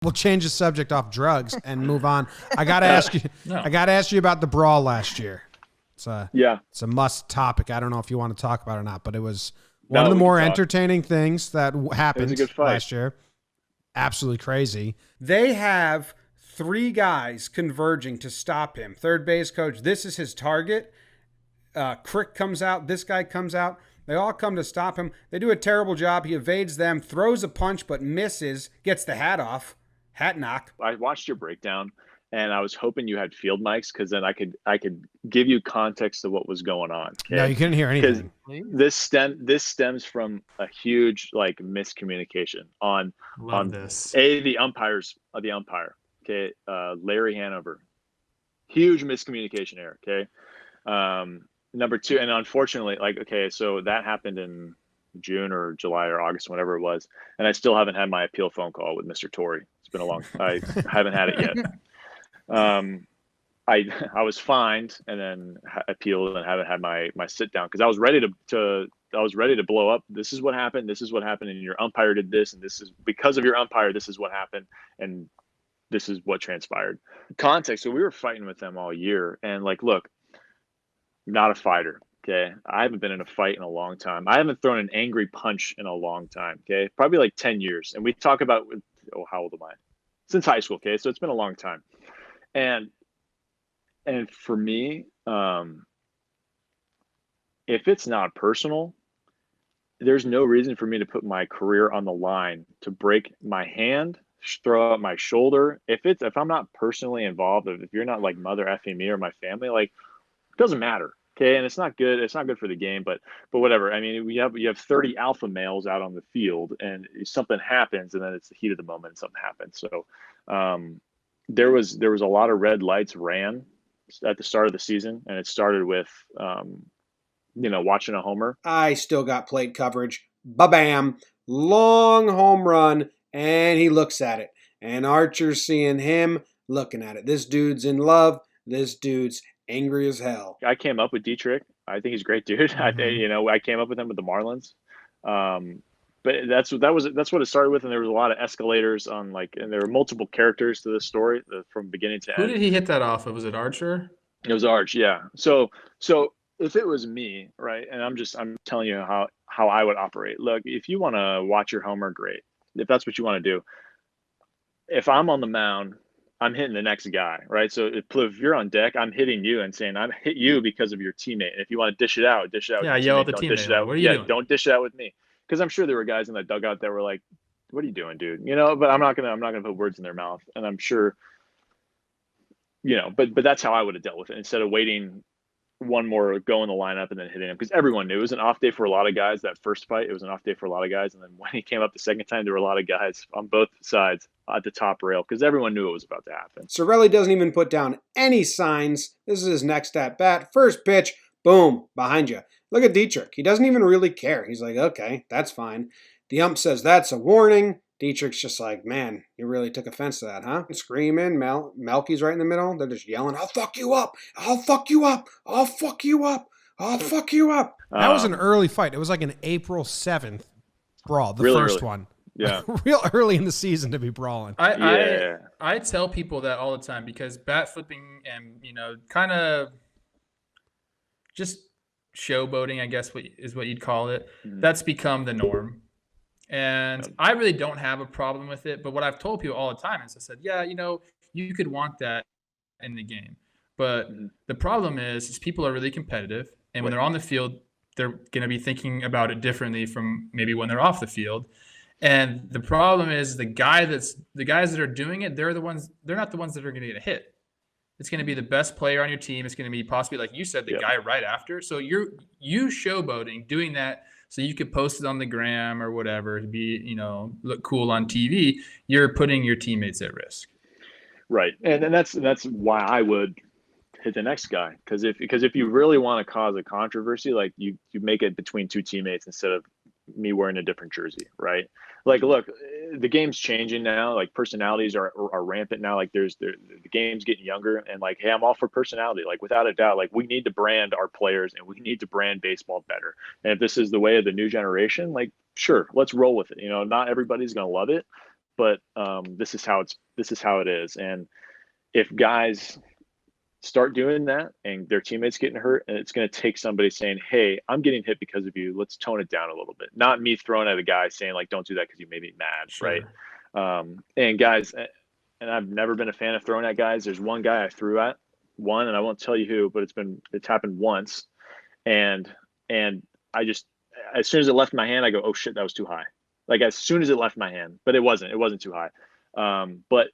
We'll change the subject off drugs and move on. I gotta ask you. No. I gotta ask you about the brawl last year. It's a Yeah. must topic. I don't know if you want to talk about it or not, but it was one No, of the we more can talk. entertaining things that happened good fight. last year. Absolutely crazy. They have 3 guys converging to stop him. Third base coach, this is his target. Crick comes out. This guy comes out. They all come to stop him. They do a terrible job. He evades them, throws a punch, but misses, gets the hat off. Hat knock. I watched your breakdown, and I was hoping you had field mics because then I could give you context of what was going on. Okay? No, you couldn't hear anything. This stems from a huge miscommunication on this. the umpire. Okay, Larry Hanover, huge miscommunication error. Okay, number 2, and unfortunately, so that happened in June or July or August, whenever it was, and I still haven't had my appeal phone call with Mr. Torrey. It's been a long. I haven't had it yet. I was fined and then appealed and haven't had my sit down because I was ready to blow up. This is what happened. This is what happened, and your umpire did this, and this is because of your umpire. This is what happened, and this is what transpired. Context. So we were fighting with them all year, and look, not a fighter. Okay, I haven't been in a fight in a long time. I haven't thrown an angry punch in a long time. Okay, probably 10 years. And we talk about, how old am I? Since high school. Okay, so it's been a long time. And for me, if it's not personal, there's no reason for me to put my career on the line to break my hand, throw out my shoulder. If I'm not personally involved, if you're not mother effing me or my family, it doesn't matter. Okay, and it's not good. It's not good for the game, but whatever. I mean, you have 30 alpha males out on the field, and something happens, and then it's the heat of the moment, and something happens. So there was a lot of red lights ran at the start of the season, and it started with watching a homer. I still got plate coverage. Ba-bam. Long home run, and he looks at it. And Archer's seeing him looking at it. This dude's in love. This dude's angry as hell. I came up with Dietrich. I think he's a great dude. Mm-hmm. I came up with him with the Marlins. But that's what it started with, and there was a lot of escalators on and there were multiple characters to the story from beginning to end. Who did he hit that off of? Was it Archer? It was Arch, yeah. So if it was me, right, and I'm telling you how I would operate. Look, if you want to watch your homer, great. If that's what you want to do. If I'm on the mound, I'm hitting the next guy, right? So if you're on deck, I'm hitting you and saying, I'm hit you because of your teammate. And if you want to dish it out. Yeah, yell at the teammate. What are you doing? Don't dish it out with me. Because I'm sure there were guys in the dugout that were like, what are you doing, dude? But I'm not gonna put words in their mouth. And I'm sure, but that's how I would have dealt with it instead of waiting one more go in the lineup and then hitting him, because everyone knew it was an off day for a lot of guys. That first fight, it was an off day for a lot of guys. And then when he came up the second time, there were a lot of guys on both sides at the top rail because everyone knew it was about to happen. Sorelli doesn't even put down any signs. This is his next at bat. First pitch, boom, behind you. Look at Dietrich. He doesn't even really care. He's like, okay, that's fine. The ump says that's a warning. Dietrich's just like, man, you really took offense to that, huh? Screaming. Melky's right in the middle. They're just yelling, I'll fuck you up. I'll fuck you up. I'll fuck you up. I'll fuck you up. That was an early fight. It was like an April 7th brawl, the really first early. one. Yeah. Real early in the season to be brawling. I tell people that all the time because bat flipping and, kind of just showboating, I guess is what you'd call it. Mm-hmm. That's become the norm. And I really don't have a problem with it. But what I've told people all the time is I said, yeah, you could want that in the game. But the problem is people are really competitive. And when they're on the field, they're going to be thinking about it differently from maybe when they're off the field. And the problem is the guys that are doing it, they're not the ones that are going to get hit. It's going to be the best player on your team. It's going to be possibly, like you said, the guy right after. So you showboating, doing that so you could post it on the gram or whatever to be, look cool on TV. You're putting your teammates at risk. Right. And that's why I would hit the next guy. Because if you really want to cause a controversy, you make it between two teammates instead of me wearing a different jersey, right? Look, the game's changing now. Personalities are rampant now. The game's getting younger, and hey, I'm all for personality. Without a doubt, we need to brand our players and we need to brand baseball better. And if this is the way of the new generation, sure, let's roll with it. Not everybody's gonna love it, but this is how it is. And if guys start doing that and their teammates getting hurt, and it's going to take somebody saying, hey, I'm getting hit because of you, let's tone it down a little bit. Not me throwing at a guy saying like, don't do that because you made me mad. Sure. Right. And guys, and I've never been a fan of throwing at guys. There's one guy I threw at, and I won't tell you who, but it's happened once. And I just, as soon as it left my hand, I go, oh shit, that was too high. Like as soon as it left my hand, but it wasn't too high. But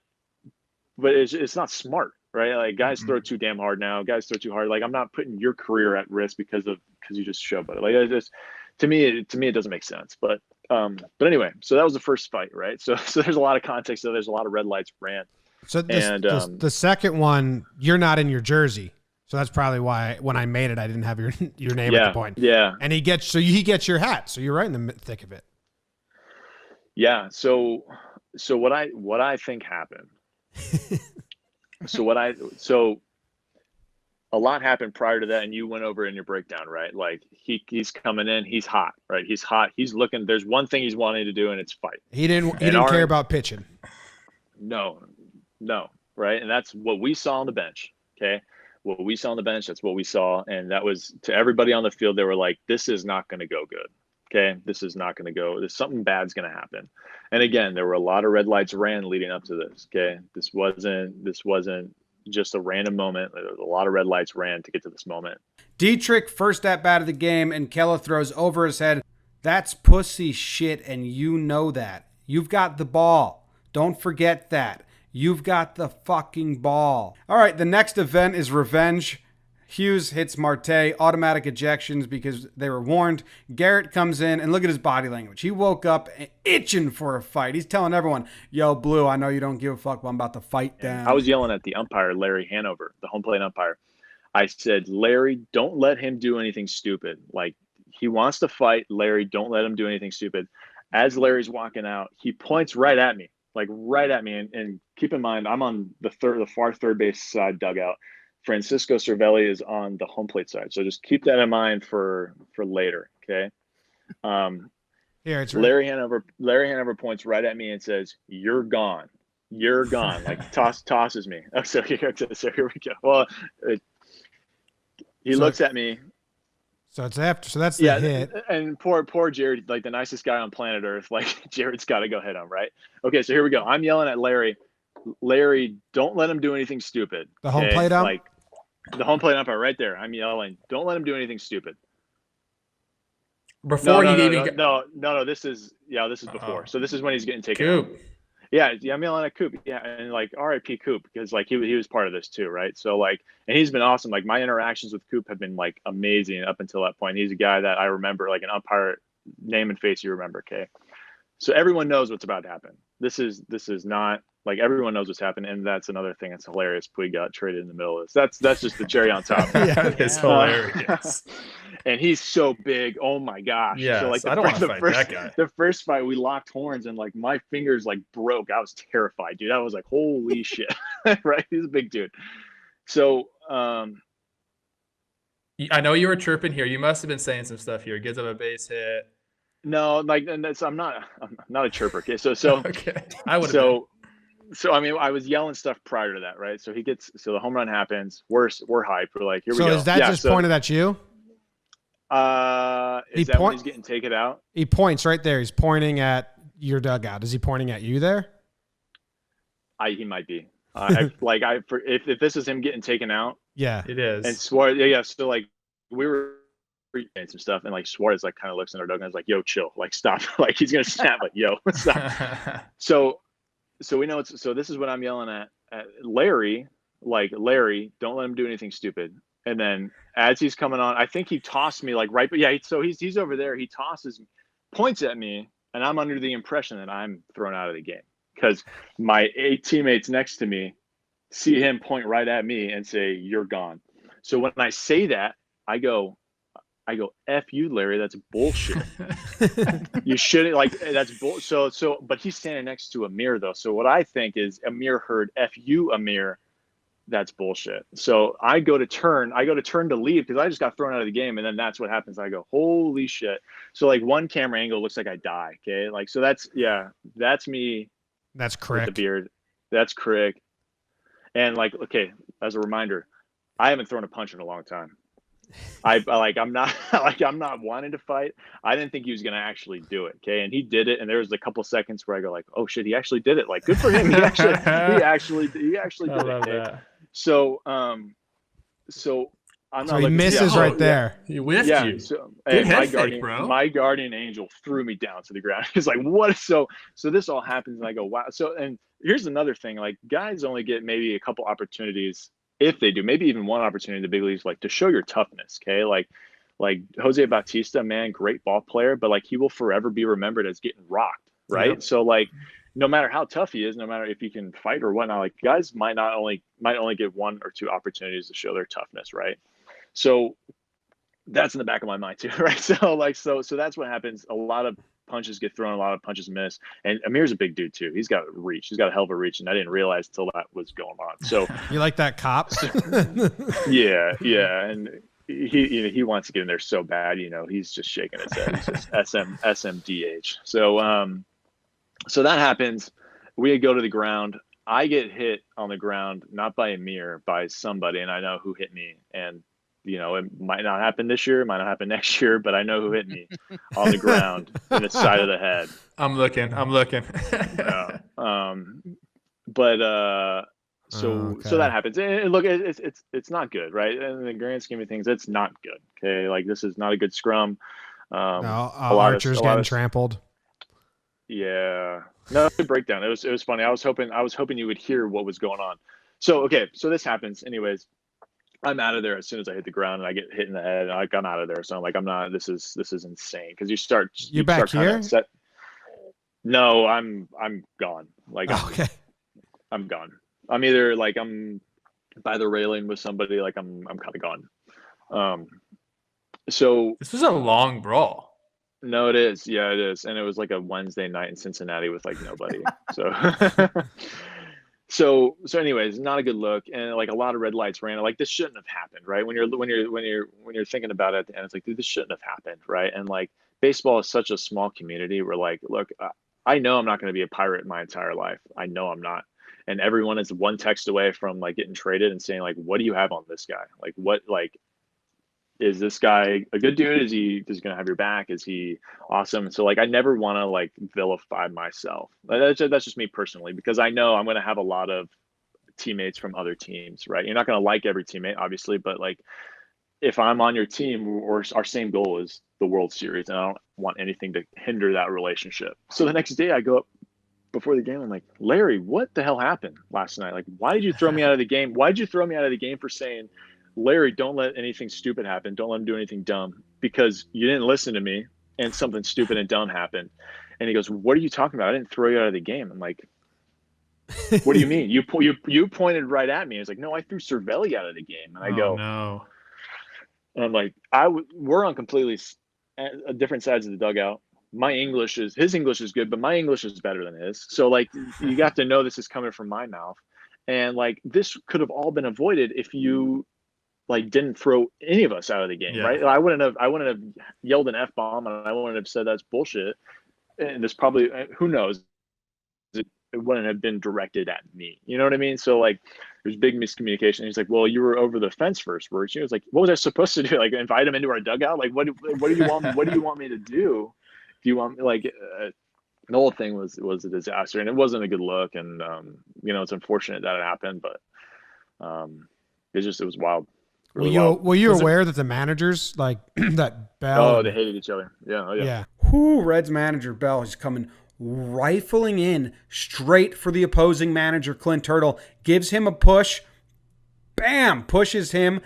it's not smart. Right, like guys throw too damn hard now. Guys throw too hard. Like I'm not putting your career at risk because you just showboat it. Like it just, to me it doesn't make sense. But anyway, so that was the first fight, right? So there's a lot of context. So there's a lot of red lights ran. So the second one, you're not in your jersey, so that's probably why when I made it, I didn't have your name at the point. Yeah. And he gets your hat, so you're right in the thick of it. Yeah. So what I think happened. So a lot happened prior to that, and you went over in your breakdown, right? Like he's coming in, he's hot, right? He's hot. He's looking. There's one thing he's wanting to do, and it's fight. He didn't care about pitching. No, right? And that's what we saw on the bench. Okay, what we saw on the bench, that's what we saw, and that was to everybody on the field. They were like, "This is not going to go good." Okay, this is not going to go. There's something bad's going to happen. And again, there were a lot of red lights ran leading up to this. Okay, this wasn't just a random moment. There was a lot of red lights ran to get to this moment. Dietrich, first at bat of the game, and Kella throws over his head. That's pussy shit, and you know that. You've got the ball. Don't forget that. You've got the fucking ball. All right, the next event is revenge. Hughes hits Marte, automatic ejections because they were warned. Garrett comes in, and look at his body language. He woke up itching for a fight. He's telling everyone, yo, Blue, I know you don't give a fuck, but I'm about to fight down. I was yelling at the umpire, Larry Hanover, the home plate umpire. I said, Larry, don't let him do anything stupid. Like, he wants to fight. Larry, don't let him do anything stupid. As Larry's walking out, he points right at me. And keep in mind, I'm on the far third base side dugout. Francisco Cervelli is on the home plate side. So just keep that in mind for later. Okay. Yeah, it's Larry Hanover points right at me and says, you're gone. You're gone. Like tosses me. Oh, so here we go. Well, he looks at me. So it's after. So that's the hit. And poor Jared, like the nicest guy on planet Earth. Like Jared's got to go hit him, right? Okay, so here we go. I'm yelling at Larry. Larry, don't let him do anything stupid. The home plate ump? Like the home plate umpire right there. I'm yelling, don't let him do anything stupid. Before this is before. So this is when he's getting taken Coop. out. Yeah, I'm yelling at Coop. Yeah, and like R.I.P. Coop, because like he was part of this too, right? So like, and he's been awesome. Like my interactions with Coop have been like amazing up until that point. He's a guy that I remember, like an umpire name and face you remember. Okay, so everyone knows what's about to happen. This is not like everyone knows what's happened, and that's another thing that's hilarious. Puig got traded in the middle of this. That's just the cherry on top. Yeah, it's hilarious. And he's so big. Oh my gosh. Yeah. So like I don't want to fight that guy. The first fight we locked horns and like my fingers like broke. I was terrified, dude. I was like, holy shit. Right? He's a big dude. So I know you were chirping here. You must have been saying some stuff here. Gets up a base hit. No, like, and that's, I'm not a chirper. Okay. So Okay. I would have So I mean, I was yelling stuff prior to that, right? So the home run happens. We're hyped. We're like, here we go. So is that just pointed at you? When he's getting taken out? He points right there. He's pointing at your dugout. Is he pointing at you there? He might be. If this is him getting taken out. Yeah, it is. And Suarez, yeah. So like we were saying some stuff, and like Suarez like kind of looks in our dugout and is like, "Yo, chill, like stop, like he's gonna snap, like yo, stop." So we know so this is what I'm yelling at Larry, like Larry, don't let him do anything stupid. And then as he's coming on, I think he tossed me like right, but yeah, so he's over there, he points at me, and I'm under the impression that I'm thrown out of the game because my 8 teammates next to me see him point right at me and say, "You're gone." So when I say that, I go, F you, Larry, that's bullshit. You shouldn't, like, that's bull. So, but he's standing next to Amir though. So what I think is Amir heard F you, Amir, that's bullshit. So I go to turn to leave because I just got thrown out of the game. And then that's what happens. I go, holy shit. So like one camera angle looks like I die. Okay. Like, so that's me That's with correct. the beard. That's Crick. And like, okay, as a reminder, I haven't thrown a punch in a long time. I'm not wanting to fight. I didn't think he was gonna actually do it. Okay, and he did it. And there was a couple seconds where I go like, oh shit, he actually did it. Like, good for him. He actually did it. Okay? That. So so I'm So not he looking, misses right there. He whiffed yeah. you. So Good and head fake, bro. my guardian angel threw me down to the ground. He's like, what? So this all happens, and I go, wow. So, and here's another thing, like guys only get maybe a couple opportunities, if they do, maybe even one opportunity in the big leagues, like to show your toughness. Okay. Like Jose Bautista, man, great ball player, but like he will forever be remembered as getting rocked. Right. Yep. So like, no matter how tough he is, no matter if he can fight or whatnot, like guys might only get one or two opportunities to show their toughness. Right. So that's in the back of my mind too. Right. So that's what happens. A lot of punches get thrown, a lot of punches miss. And Amir's a big dude too. He's got reach. He's got a hell of a reach, and I didn't realize until that was going on. So You like that cop? yeah, and he wants to get in there so bad. He's just shaking his head. He's just SMDH. So that happens. We go to the ground. I get hit on the ground, not by Amir, by somebody, and I know who hit me. And it might not happen this year, it might not happen next year, but I know who hit me on the ground in the side of the head. I'm looking. So that happens. And look, it's not good, right? In the grand scheme of things, it's not good. Okay, like this is not a good scrum. No, Archer's getting trampled. Yeah, no, good breakdown. It was funny. I was hoping you would hear what was going on. So this happens. Anyways, I'm out of there as soon as I hit the ground, and I get hit in the head, and I'm out of there. So I'm like, I'm not. This is insane, because you start. You back here? No, I'm gone. Like, okay, I'm gone. I'm either like I'm by the railing with somebody, like I'm kind of gone. So this was a long brawl. No, it is. Yeah, it is. And it was like a Wednesday night in Cincinnati with like nobody. So anyways, not a good look. And like a lot of red lights ran. Like this shouldn't have happened, right? When you're thinking about it, and it's like, dude, this shouldn't have happened, right? And like baseball is such a small community where like, look, I know I'm not going to be a Pirate my entire life. I know I'm not. And everyone is one text away from like getting traded and saying like, what do you have on this guy? Like, what, like, is this guy a good dude? Is he going to have your back? Is he awesome? So like, I never want to like vilify myself. That's just me personally, because I know I'm going to have a lot of teammates from other teams, right? You're not going to like every teammate, obviously, but like if I'm on your team, or our same goal is the World Series, and I don't want anything to hinder that relationship. So the next day I go up before the game. I'm like, Larry, what the hell happened last night? Like, why did you throw me out of the game? Why did you throw me out of the game for saying, Larry, don't let anything stupid happen. Don't let him do anything dumb, because you didn't listen to me and something stupid and dumb happened. And he goes, what are you talking about? I didn't throw you out of the game. I'm like, what do you mean? You pointed right at me. It's like, no, I threw Cervelli out of the game. And I go, no. And I'm like, we're on completely different sides of the dugout. His English is good, but my English is better than his. So like, you got to know this is coming from my mouth. And like, this could have all been avoided if you like didn't throw any of us out of the game, right? I wouldn't have yelled an F-bomb, and I wouldn't have said that's bullshit. And this probably, who knows, it wouldn't have been directed at me. You know what I mean? So like, there's big miscommunication. He's like, well, you were over the fence first, weren't you? I was like, what was I supposed to do? Like, invite him into our dugout? Like, what do you want me? What do you want me to do? Do you want me like? The whole thing was a disaster, and it wasn't a good look. And it's unfortunate that it happened, but it was wild. Were you aware that the managers, like that Bell? Oh, they hated each other. Yeah. Reds manager Bell is coming rifling in straight for the opposing manager, Clint Turtle, gives him a push. Bam! Pushes him.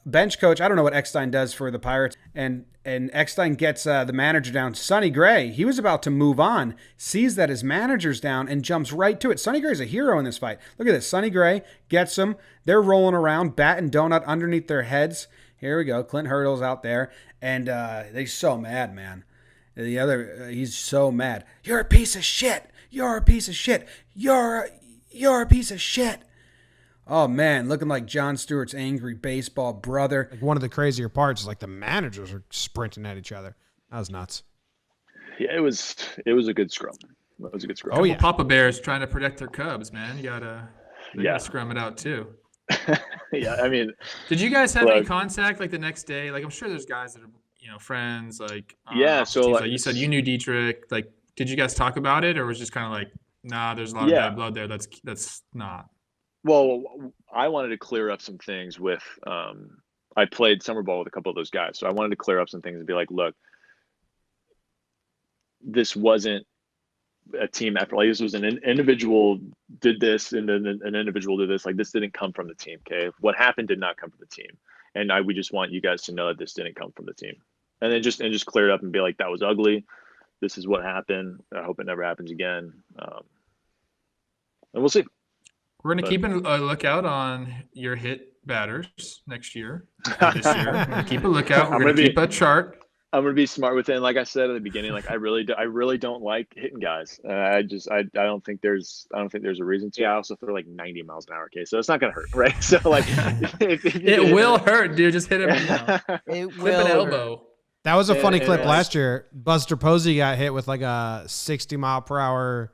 Bench coach, I don't know what Eckstein does for the Pirates. And Eckstein gets the manager down. Sonny Gray, he was about to move on, sees that his manager's down and jumps right to it. Sonny Gray's a hero in this fight. Look at this. Sonny Gray gets him. They're rolling around, bat and donut underneath their heads. Here we go. Clint Hurdle's out there. And they're so mad, man. The other, he's so mad. You're a piece of shit. You're a piece of shit. You're a piece of shit. Oh, man, looking like Jon Stewart's angry baseball brother. Like one of the crazier parts is like the managers are sprinting at each other. That was nuts. Yeah, it was a good scrum. That was a good scrum. Oh yeah, Papa Bears trying to protect their cubs, man. You gotta scrum it out too. Yeah, I mean, did you guys have any contact like the next day? Like, I'm sure there's guys that are friends. Like, so like you said, you knew Dietrich. Like, did you guys talk about it, or was it just kind of like, nah, there's a lot of bad blood there. That's not. Well, I wanted to clear up some things with. I played summer ball with a couple of those guys, so I wanted to clear up some things and be like, look, this wasn't a team effort. Like, this was an individual did this, and then an individual did this. Like, this didn't come from the team. Okay, what happened did not come from the team, and we just want you guys to know that this didn't come from the team, and then just clear it up and be like, that was ugly. This is what happened. I hope it never happens again. And we'll see. We're gonna keep a lookout on your hit batters next year. This year, we're gonna keep a lookout. We're gonna keep a chart. I'm gonna be smart with it. And like I said at the beginning, like I really don't like hitting guys. I don't think there's a reason to. I also throw like 90 miles an hour. Okay, so it's not gonna hurt, right? So like, it will hurt, dude. Just hit him. It Flip an elbow. That was a funny clip last year. Buster Posey got hit with like a 60-mile-per-hour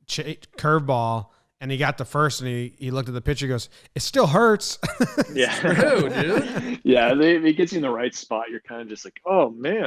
curveball. And he got the first, and he looked at the pitcher and goes, it still hurts. Yeah. True, dude. Yeah, it gets you in the right spot. You're kind of just like, oh, man.